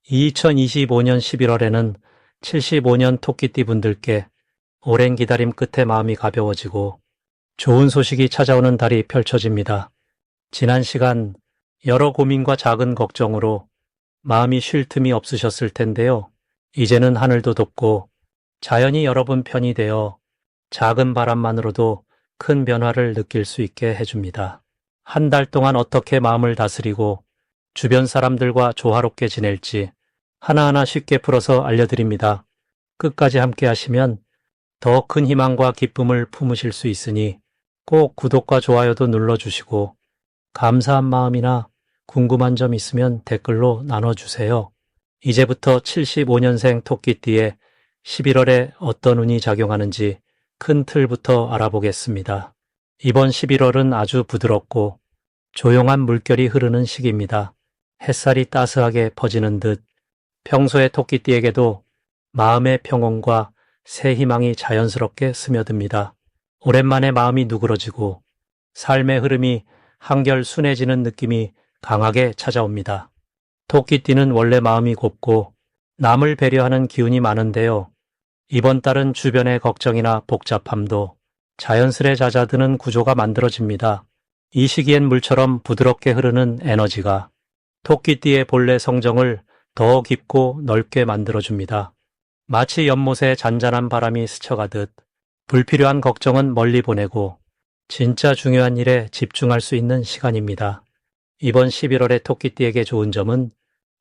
2025년 11월에는 75년 토끼띠 분들께 오랜 기다림 끝에 마음이 가벼워지고 좋은 소식이 찾아오는 달이 펼쳐집니다. 지난 시간 여러 고민과 작은 걱정으로 마음이 쉴 틈이 없으셨을 텐데요. 이제는 하늘도 덥고 자연이 여러분 편이 되어 작은 바람만으로도 큰 변화를 느낄 수 있게 해줍니다. 한 달 동안 어떻게 마음을 다스리고 주변 사람들과 조화롭게 지낼지 하나하나 쉽게 풀어서 알려드립니다. 끝까지 함께 하시면 더 큰 희망과 기쁨을 품으실 수 있으니 꼭 구독과 좋아요도 눌러주시고 감사한 마음이나 궁금한 점 있으면 댓글로 나눠주세요. 이제부터 75년생 토끼띠에 11월에 어떤 운이 작용하는지 큰 틀부터 알아보겠습니다. 이번 11월은 아주 부드럽고 조용한 물결이 흐르는 시기입니다. 햇살이 따스하게 퍼지는 듯 평소의 토끼띠에게도 마음의 평온과 새 희망이 자연스럽게 스며듭니다. 오랜만에 마음이 누그러지고 삶의 흐름이 한결 순해지는 느낌이 강하게 찾아옵니다. 토끼띠는 원래 마음이 곱고 남을 배려하는 기운이 많은데요. 이번 달은 주변의 걱정이나 복잡함도 자연스레 잦아드는 구조가 만들어집니다. 이 시기엔 물처럼 부드럽게 흐르는 에너지가 토끼띠의 본래 성정을 더 깊고 넓게 만들어줍니다. 마치 연못에 잔잔한 바람이 스쳐가듯 불필요한 걱정은 멀리 보내고 진짜 중요한 일에 집중할 수 있는 시간입니다. 이번 11월의 토끼띠에게 좋은 점은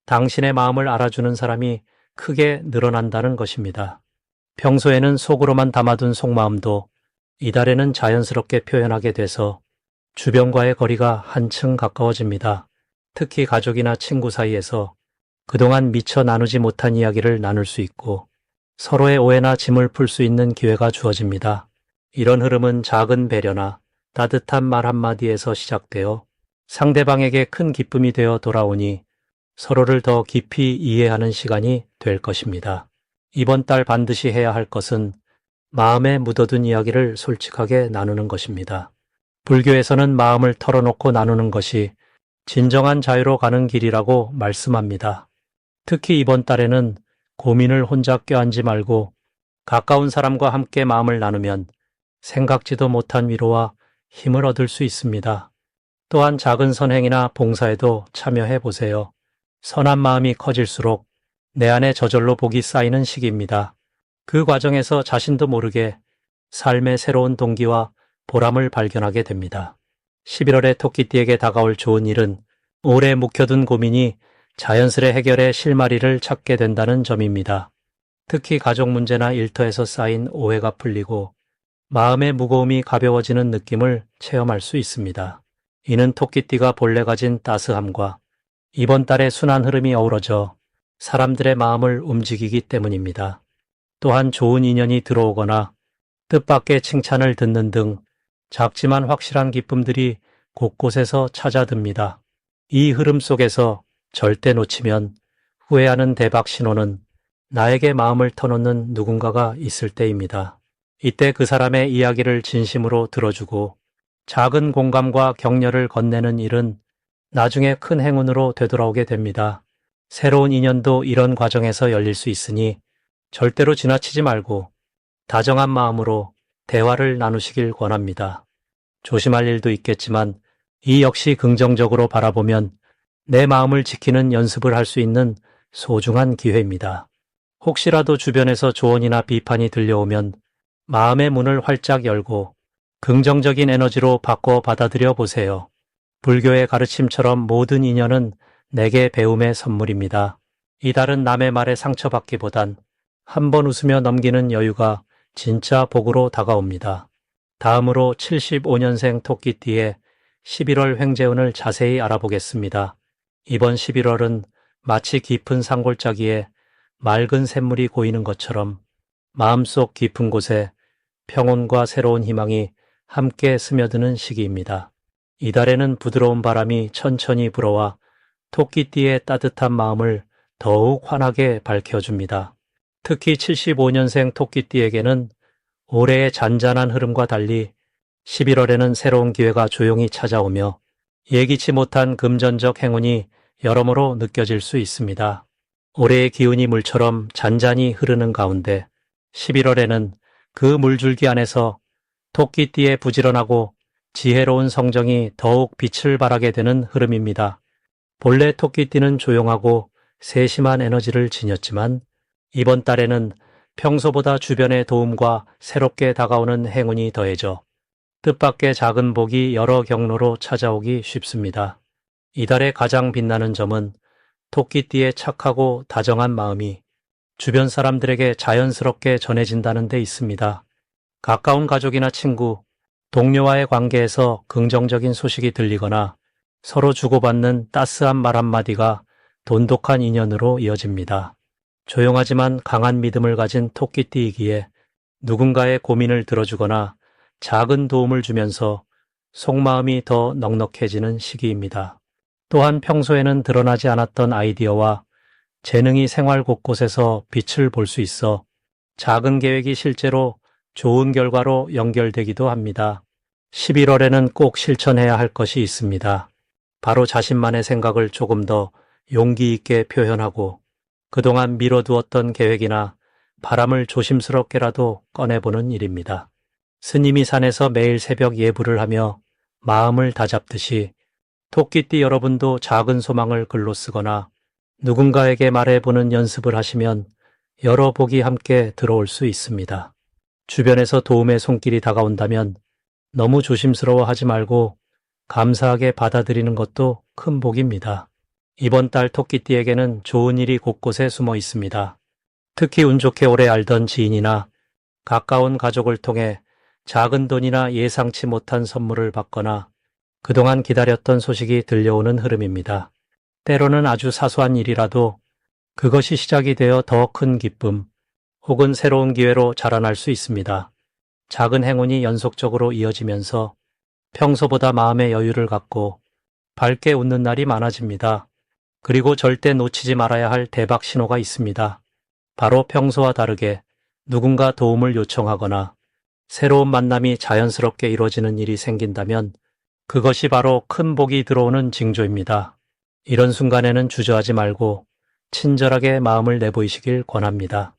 당신의 마음을 알아주는 사람이 크게 늘어난다는 것입니다. 평소에는 속으로만 담아둔 속마음도 이달에는 자연스럽게 표현하게 돼서 주변과의 거리가 한층 가까워집니다. 특히 가족이나 친구 사이에서 그동안 미처 나누지 못한 이야기를 나눌 수 있고 서로의 오해나 짐을 풀 수 있는 기회가 주어집니다. 이런 흐름은 작은 배려나 따뜻한 말 한마디에서 시작되어 상대방에게 큰 기쁨이 되어 돌아오니 서로를 더 깊이 이해하는 시간이 될 것입니다. 이번 달 반드시 해야 할 것은 마음에 묻어둔 이야기를 솔직하게 나누는 것입니다. 불교에서는 마음을 털어놓고 나누는 것이 진정한 자유로 가는 길이라고 말씀합니다. 특히 이번 달에는 고민을 혼자 껴안지 말고 가까운 사람과 함께 마음을 나누면 생각지도 못한 위로와 힘을 얻을 수 있습니다. 또한 작은 선행이나 봉사에도 참여해 보세요. 선한 마음이 커질수록 내 안에 저절로 복이 쌓이는 시기입니다. 그 과정에서 자신도 모르게 삶의 새로운 동기와 보람을 발견하게 됩니다. 11월에 토끼띠에게 다가올 좋은 일은 오래 묵혀둔 고민이 자연스레 해결의 실마리를 찾게 된다는 점입니다. 특히 가족 문제나 일터에서 쌓인 오해가 풀리고 마음의 무거움이 가벼워지는 느낌을 체험할 수 있습니다. 이는 토끼띠가 본래 가진 따스함과 이번 달의 순한 흐름이 어우러져 사람들의 마음을 움직이기 때문입니다. 또한 좋은 인연이 들어오거나 뜻밖의 칭찬을 듣는 등 작지만 확실한 기쁨들이 곳곳에서 찾아듭니다. 이 흐름 속에서 절대 놓치면 후회하는 대박 신호는 나에게 마음을 터놓는 누군가가 있을 때입니다. 이때 그 사람의 이야기를 진심으로 들어주고 작은 공감과 격려를 건네는 일은 나중에 큰 행운으로 되돌아오게 됩니다. 새로운 인연도 이런 과정에서 열릴 수 있으니 절대로 지나치지 말고 다정한 마음으로 대화를 나누시길 권합니다. 조심할 일도 있겠지만 이 역시 긍정적으로 바라보면 내 마음을 지키는 연습을 할 수 있는 소중한 기회입니다. 혹시라도 주변에서 조언이나 비판이 들려오면 마음의 문을 활짝 열고 긍정적인 에너지로 바꿔 받아들여 보세요. 불교의 가르침처럼 모든 인연은 내게 배움의 선물입니다. 이달은 남의 말에 상처받기보단 한번 웃으며 넘기는 여유가 진짜 복으로 다가옵니다. 다음으로 75년생 토끼띠의 11월 횡재운을 자세히 알아보겠습니다. 이번 11월은 마치 깊은 산골짜기에 맑은 샘물이 고이는 것처럼 마음속 깊은 곳에 평온과 새로운 희망이 함께 스며드는 시기입니다. 이달에는 부드러운 바람이 천천히 불어와 토끼띠의 따뜻한 마음을 더욱 환하게 밝혀줍니다. 특히 75년생 토끼띠에게는 올해의 잔잔한 흐름과 달리 11월에는 새로운 기회가 조용히 찾아오며 예기치 못한 금전적 행운이 여러모로 느껴질 수 있습니다. 올해의 기운이 물처럼 잔잔히 흐르는 가운데 11월에는 그 물줄기 안에서 토끼띠의 부지런하고 지혜로운 성정이 더욱 빛을 발하게 되는 흐름입니다. 본래 토끼띠는 조용하고 세심한 에너지를 지녔지만 이번 달에는 평소보다 주변의 도움과 새롭게 다가오는 행운이 더해져 뜻밖의 작은 복이 여러 경로로 찾아오기 쉽습니다. 이달의 가장 빛나는 점은 토끼띠의 착하고 다정한 마음이 주변 사람들에게 자연스럽게 전해진다는 데 있습니다. 가까운 가족이나 친구, 동료와의 관계에서 긍정적인 소식이 들리거나 서로 주고받는 따스한 말 한마디가 돈독한 인연으로 이어집니다. 조용하지만 강한 믿음을 가진 토끼띠이기에 누군가의 고민을 들어주거나 작은 도움을 주면서 속마음이 더 넉넉해지는 시기입니다. 또한 평소에는 드러나지 않았던 아이디어와 재능이 생활 곳곳에서 빛을 볼 수 있어 작은 계획이 실제로 좋은 결과로 연결되기도 합니다. 11월에는 꼭 실천해야 할 것이 있습니다. 바로 자신만의 생각을 조금 더 용기 있게 표현하고 그동안 미뤄두었던 계획이나 바람을 조심스럽게라도 꺼내보는 일입니다. 스님이 산에서 매일 새벽 예불을 하며 마음을 다잡듯이 토끼띠 여러분도 작은 소망을 글로 쓰거나 누군가에게 말해보는 연습을 하시면 여러 복이 함께 들어올 수 있습니다. 주변에서 도움의 손길이 다가온다면 너무 조심스러워하지 말고 감사하게 받아들이는 것도 큰 복입니다. 이번 달 토끼띠에게는 좋은 일이 곳곳에 숨어 있습니다. 특히 운 좋게 오래 알던 지인이나 가까운 가족을 통해 작은 돈이나 예상치 못한 선물을 받거나 그동안 기다렸던 소식이 들려오는 흐름입니다. 때로는 아주 사소한 일이라도 그것이 시작이 되어 더 큰 기쁨 혹은 새로운 기회로 자라날 수 있습니다. 작은 행운이 연속적으로 이어지면서 평소보다 마음의 여유를 갖고 밝게 웃는 날이 많아집니다. 그리고 절대 놓치지 말아야 할 대박 신호가 있습니다. 바로 평소와 다르게 누군가 도움을 요청하거나 새로운 만남이 자연스럽게 이루어지는 일이 생긴다면 그것이 바로 큰 복이 들어오는 징조입니다. 이런 순간에는 주저하지 말고 친절하게 마음을 내보이시길 권합니다.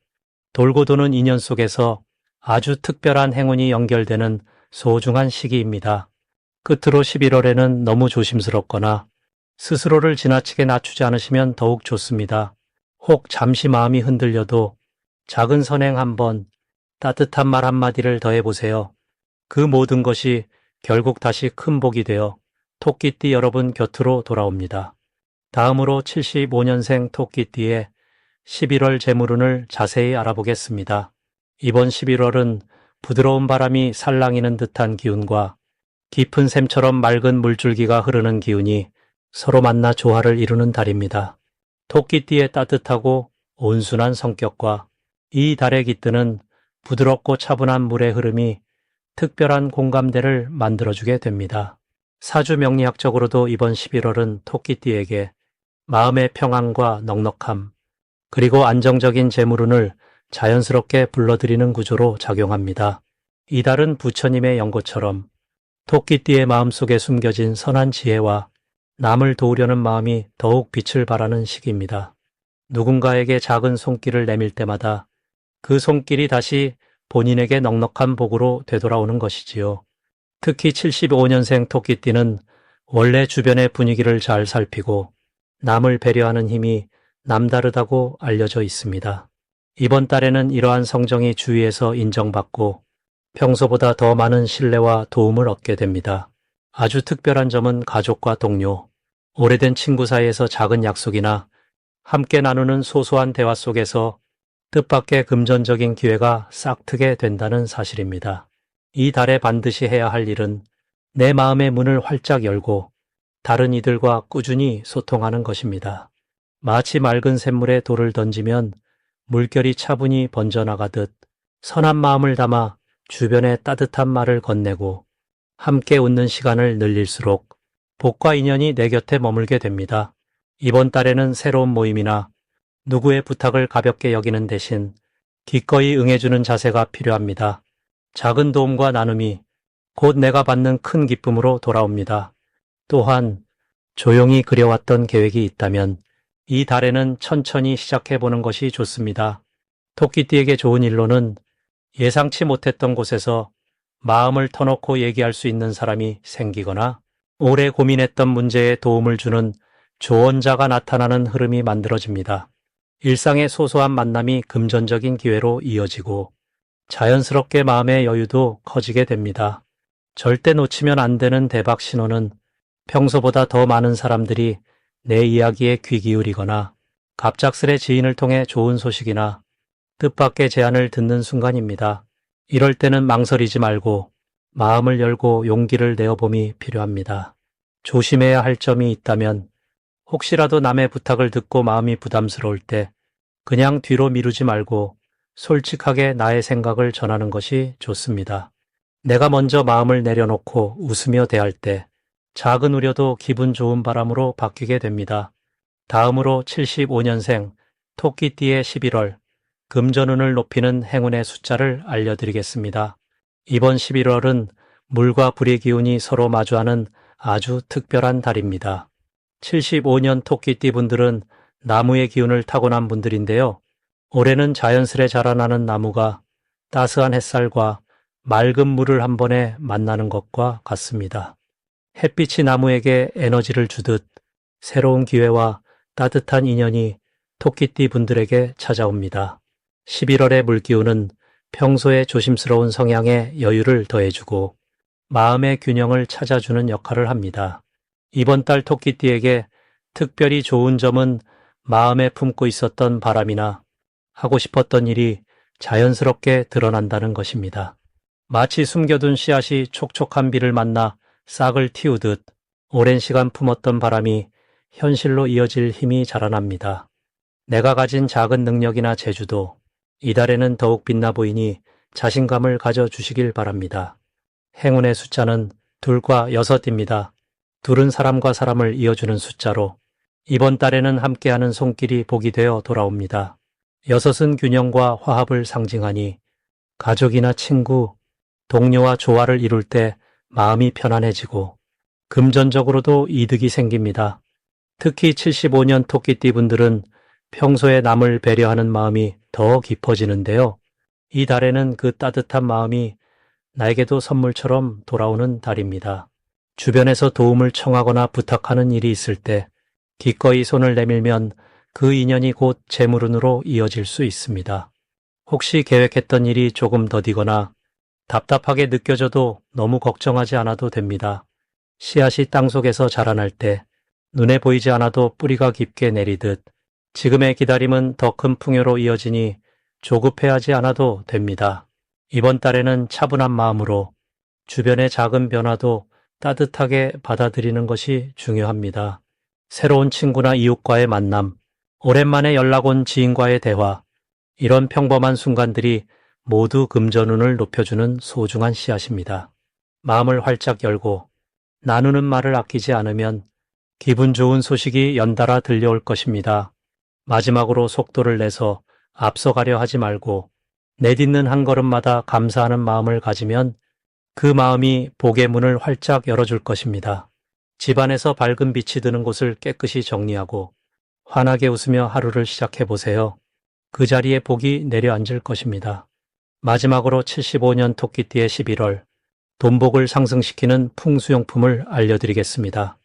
돌고 도는 인연 속에서 아주 특별한 행운이 연결되는 소중한 시기입니다. 끝으로 11월에는 너무 조심스럽거나 스스로를 지나치게 낮추지 않으시면 더욱 좋습니다. 혹 잠시 마음이 흔들려도 작은 선행 한번, 따뜻한 말 한마디를 더해보세요. 그 모든 것이 결국 다시 큰 복이 되어 토끼띠 여러분 곁으로 돌아옵니다. 다음으로 75년생 토끼띠의 11월 재물운을 자세히 알아보겠습니다. 이번 11월은 부드러운 바람이 살랑이는 듯한 기운과 깊은 샘처럼 맑은 물줄기가 흐르는 기운이 서로 만나 조화를 이루는 달입니다. 토끼띠의 따뜻하고 온순한 성격과 이 달에 깃드는 부드럽고 차분한 물의 흐름이 특별한 공감대를 만들어주게 됩니다. 사주 명리학적으로도 이번 11월은 토끼띠에게 마음의 평안과 넉넉함, 그리고 안정적인 재물운을 자연스럽게 불러들이는 구조로 작용합니다. 이달은 부처님의 연고처럼 토끼띠의 마음속에 숨겨진 선한 지혜와 남을 도우려는 마음이 더욱 빛을 발하는 시기입니다. 누군가에게 작은 손길을 내밀 때마다 그 손길이 다시 본인에게 넉넉한 복으로 되돌아오는 것이지요. 특히 75년생 토끼띠는 원래 주변의 분위기를 잘 살피고 남을 배려하는 힘이 남다르다고 알려져 있습니다. 이번 달에는 이러한 성정이 주위에서 인정받고 평소보다 더 많은 신뢰와 도움을 얻게 됩니다. 아주 특별한 점은 가족과 동료, 오래된 친구 사이에서 작은 약속이나 함께 나누는 소소한 대화 속에서 뜻밖의 금전적인 기회가 싹트게 된다는 사실입니다. 이 달에 반드시 해야 할 일은 내 마음의 문을 활짝 열고 다른 이들과 꾸준히 소통하는 것입니다. 마치 맑은 샘물에 돌을 던지면 물결이 차분히 번져나가듯 선한 마음을 담아 주변에 따뜻한 말을 건네고 함께 웃는 시간을 늘릴수록 복과 인연이 내 곁에 머물게 됩니다. 이번 달에는 새로운 모임이나 누구의 부탁을 가볍게 여기는 대신 기꺼이 응해주는 자세가 필요합니다. 작은 도움과 나눔이 곧 내가 받는 큰 기쁨으로 돌아옵니다. 또한 조용히 그려왔던 계획이 있다면 이 달에는 천천히 시작해보는 것이 좋습니다. 토끼띠에게 좋은 일로는 예상치 못했던 곳에서 마음을 터놓고 얘기할 수 있는 사람이 생기거나 오래 고민했던 문제에 도움을 주는 조언자가 나타나는 흐름이 만들어집니다. 일상의 소소한 만남이 금전적인 기회로 이어지고 자연스럽게 마음의 여유도 커지게 됩니다. 절대 놓치면 안 되는 대박 신호는 평소보다 더 많은 사람들이 내 이야기에 귀 기울이거나 갑작스레 지인을 통해 좋은 소식이나 뜻밖의 제안을 듣는 순간입니다. 이럴 때는 망설이지 말고 마음을 열고 용기를 내어봄이 필요합니다. 조심해야 할 점이 있다면 혹시라도 남의 부탁을 듣고 마음이 부담스러울 때 그냥 뒤로 미루지 말고 솔직하게 나의 생각을 전하는 것이 좋습니다. 내가 먼저 마음을 내려놓고 웃으며 대할 때 작은 우려도 기분 좋은 바람으로 바뀌게 됩니다. 다음으로 75년생 토끼띠의 11월 금전운을 높이는 행운의 숫자를 알려드리겠습니다. 이번 11월은 물과 불의 기운이 서로 마주하는 아주 특별한 달입니다. 75년 토끼띠 분들은 나무의 기운을 타고난 분들인데요. 올해는 자연스레 자라나는 나무가 따스한 햇살과 맑은 물을 한 번에 만나는 것과 같습니다. 햇빛이 나무에게 에너지를 주듯 새로운 기회와 따뜻한 인연이 토끼띠 분들에게 찾아옵니다. 11월의 물기운은 평소에 조심스러운 성향에 여유를 더해주고 마음의 균형을 찾아주는 역할을 합니다. 이번 달 토끼띠에게 특별히 좋은 점은 마음에 품고 있었던 바람이나 하고 싶었던 일이 자연스럽게 드러난다는 것입니다. 마치 숨겨둔 씨앗이 촉촉한 비를 만나 싹을 틔우듯 오랜 시간 품었던 바람이 현실로 이어질 힘이 자라납니다. 내가 가진 작은 능력이나 재주도 이달에는 더욱 빛나 보이니 자신감을 가져주시길 바랍니다. 행운의 숫자는 2과 6입니다. 2은 사람과 사람을 이어주는 숫자로 이번 달에는 함께하는 손길이 복이 되어 돌아옵니다. 6은 균형과 화합을 상징하니 가족이나 친구, 동료와 조화를 이룰 때 마음이 편안해지고 금전적으로도 이득이 생깁니다. 특히 75년 토끼띠 분들은 평소에 남을 배려하는 마음이 더 깊어지는데요. 이 달에는 그 따뜻한 마음이 나에게도 선물처럼 돌아오는 달입니다. 주변에서 도움을 청하거나 부탁하는 일이 있을 때 기꺼이 손을 내밀면 그 인연이 곧 재물운으로 이어질 수 있습니다. 혹시 계획했던 일이 조금 더디거나 답답하게 느껴져도 너무 걱정하지 않아도 됩니다. 씨앗이 땅속에서 자라날 때 눈에 보이지 않아도 뿌리가 깊게 내리듯 지금의 기다림은 더 큰 풍요로 이어지니 조급해하지 않아도 됩니다. 이번 달에는 차분한 마음으로 주변의 작은 변화도 따뜻하게 받아들이는 것이 중요합니다. 새로운 친구나 이웃과의 만남, 오랜만에 연락 온 지인과의 대화, 이런 평범한 순간들이 모두 금전운을 높여주는 소중한 씨앗입니다. 마음을 활짝 열고 나누는 말을 아끼지 않으면 기분 좋은 소식이 연달아 들려올 것입니다. 마지막으로 속도를 내서 앞서가려 하지 말고 내딛는 한 걸음마다 감사하는 마음을 가지면 그 마음이 복의 문을 활짝 열어줄 것입니다. 집안에서 밝은 빛이 드는 곳을 깨끗이 정리하고 환하게 웃으며 하루를 시작해보세요. 그 자리에 복이 내려앉을 것입니다. 마지막으로 75년 토끼띠의 11월 돈복을 상승시키는 풍수용품을 알려드리겠습니다.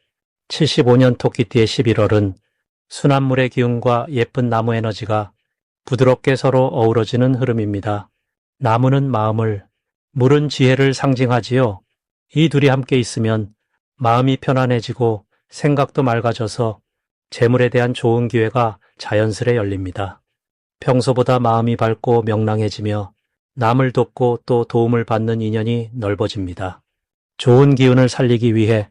75년 토끼띠의 11월은 순한 물의 기운과 예쁜 나무 에너지가 부드럽게 서로 어우러지는 흐름입니다. 나무는 마음을, 물은 지혜를 상징하지요. 이 둘이 함께 있으면 마음이 편안해지고 생각도 맑아져서 재물에 대한 좋은 기회가 자연스레 열립니다. 평소보다 마음이 밝고 명랑해지며 남을 돕고 또 도움을 받는 인연이 넓어집니다. 좋은 기운을 살리기 위해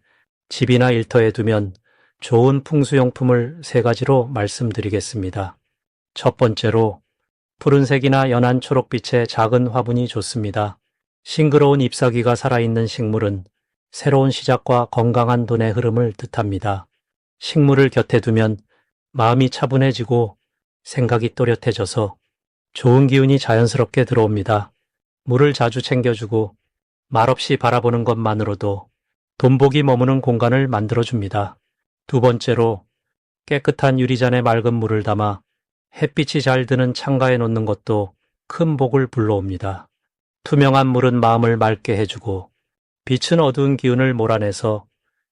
집이나 일터에 두면 좋은 풍수용품을 3가지로 말씀드리겠습니다. 첫 번째로 푸른색이나 연한 초록빛의 작은 화분이 좋습니다. 싱그러운 잎사귀가 살아있는 식물은 새로운 시작과 건강한 돈의 흐름을 뜻합니다. 식물을 곁에 두면 마음이 차분해지고 생각이 또렷해져서 좋은 기운이 자연스럽게 들어옵니다. 물을 자주 챙겨주고 말없이 바라보는 것만으로도 돈복이 머무는 공간을 만들어줍니다. 두 번째로 깨끗한 유리잔에 맑은 물을 담아 햇빛이 잘 드는 창가에 놓는 것도 큰 복을 불러옵니다. 투명한 물은 마음을 맑게 해주고 빛은 어두운 기운을 몰아내서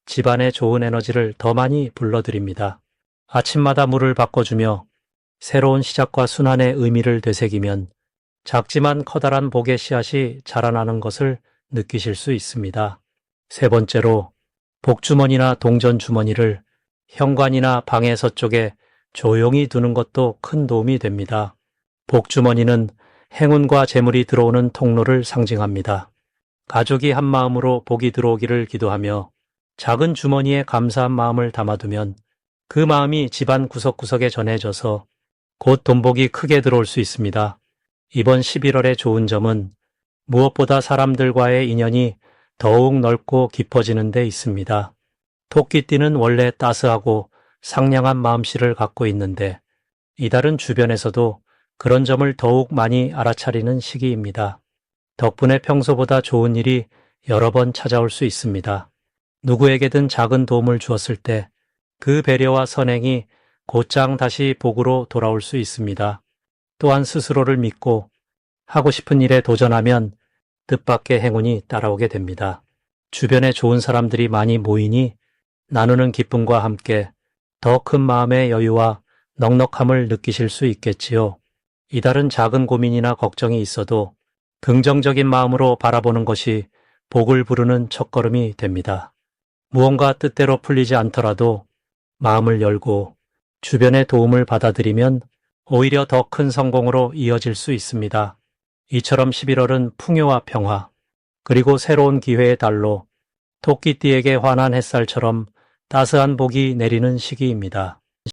집안에 좋은 에너지를 더 많이 불러들입니다. 아침마다 물을 바꿔주며 새로운 시작과 순환의 의미를 되새기면 작지만 커다란 복의 씨앗이 자라나는 것을 느끼실 수 있습니다. 세 번째로 복주머니나 동전주머니를 현관이나 방의 서쪽에 조용히 두는 것도 큰 도움이 됩니다. 복주머니는 행운과 재물이 들어오는 통로를 상징합니다. 가족이 한 마음으로 복이 들어오기를 기도하며 작은 주머니에 감사한 마음을 담아두면 그 마음이 집안 구석구석에 전해져서 곧 돈복이 크게 들어올 수 있습니다. 이번 11월의 좋은 점은 무엇보다 사람들과의 인연이 더욱 넓고 깊어지는 데 있습니다. 토끼띠는 원래 따스하고 상냥한 마음씨를 갖고 있는데 이달은 주변에서도 그런 점을 더욱 많이 알아차리는 시기입니다. 덕분에 평소보다 좋은 일이 여러 번 찾아올 수 있습니다. 누구에게든 작은 도움을 주었을 때 그 배려와 선행이 곧장 다시 복으로 돌아올 수 있습니다. 또한 스스로를 믿고 하고 싶은 일에 도전하면 뜻밖의 행운이 따라오게 됩니다. 주변에 좋은 사람들이 많이 모이니 나누는 기쁨과 함께 더 큰 마음의 여유와 넉넉함을 느끼실 수 있겠지요. 이달은 작은 고민이나 걱정이 있어도 긍정적인 마음으로 바라보는 것이 복을 부르는 첫걸음이 됩니다. 무언가 뜻대로 풀리지 않더라도 마음을 열고 주변의 도움을 받아들이면 오히려 더 큰 성공으로 이어질 수 있습니다. 이처럼 11월은 풍요와 평화, 그리고 새로운 기회의 달로 토끼띠에게 환한 햇살처럼 따스한 복이 내리는 시기입니다.